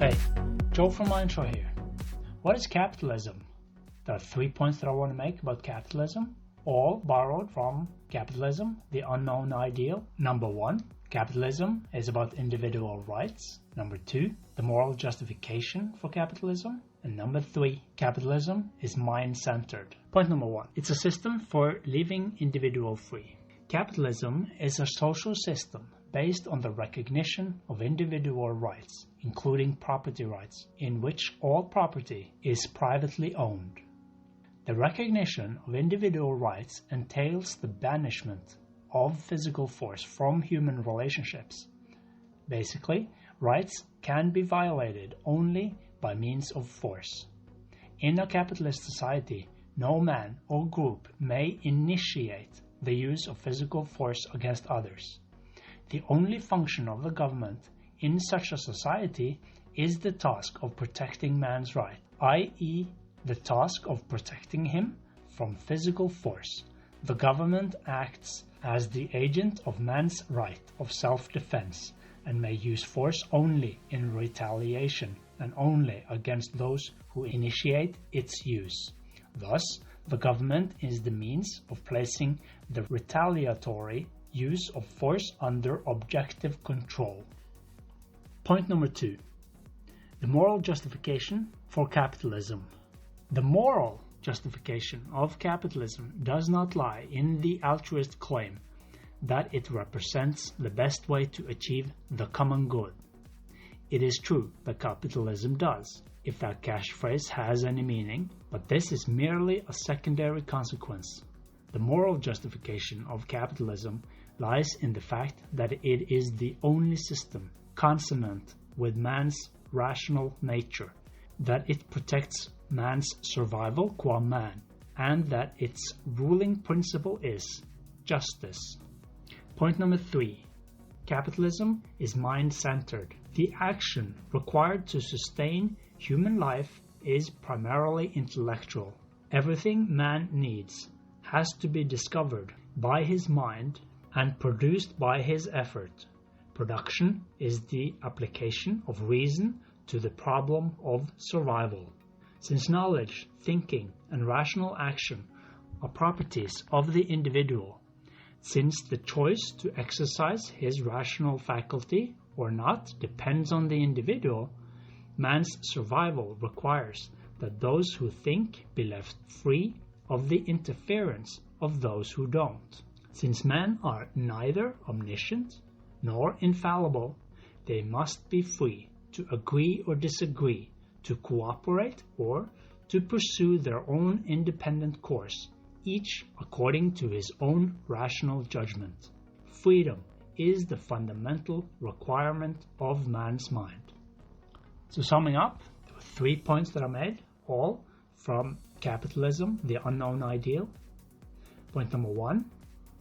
Hey, Joe from Mindshore here. What is capitalism? There are 3 points that I want to make about capitalism, all borrowed from Capitalism, the Unknown Ideal. Number 1, capitalism is about individual rights. Number 2, the moral justification for capitalism. And number 3, capitalism is mind-centered. Point number 1, it's a system for leaving individual free. Capitalism is a social system based on the recognition of individual rights, including property rights, in which all property is privately owned. The recognition of individual rights entails the banishment of physical force from human relationships. Basically, rights can be violated only by means of force. In a capitalist society, no man or group may initiate the use of physical force against others. The only function of the government in such a society is the task of protecting man's right, i.e., the task of protecting him from physical force. The government acts as the agent of man's right of self-defense and may use force only in retaliation and only against those who initiate its use. Thus, the government is the means of placing the retaliatory use of force under objective control. Point number 2, the moral justification for capitalism. The moral justification of capitalism does not lie in the altruist claim that it represents the best way to achieve the common good. It is true that capitalism does, if that catchphrase has any meaning, but this is merely a secondary consequence. The moral justification of capitalism lies in the fact that it is the only system consonant with man's rational nature, that it protects man's survival qua man, and that its ruling principle is justice. Point number 3, capitalism is mind-centered. The action required to sustain human life is primarily intellectual. Everything man needs has to be discovered by his mind and produced by his effort. Production is the application of reason to the problem of survival. Since knowledge, thinking, and rational action are properties of the individual, since the choice to exercise his rational faculty or not depends on the individual, man's survival requires that those who think be left free of the interference of those who don't. Since men are neither omniscient nor infallible, they must be free to agree or disagree, to cooperate or to pursue their own independent course, each according to his own rational judgment. Freedom is the fundamental requirement of man's mind. So summing up, there were 3 points that I made, all from Capitalism, the Unknown Ideal. Point number 1,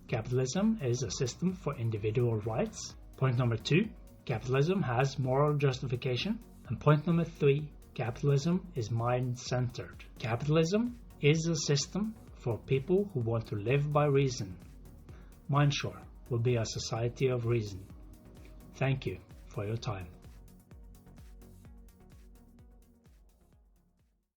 capitalism is a system for individual rights. Point number 2, capitalism has moral justification. And point number 3, capitalism is mind-centered. Capitalism is a system for people who want to live by reason. Mindshore will be a society of reason. Thank you for your time.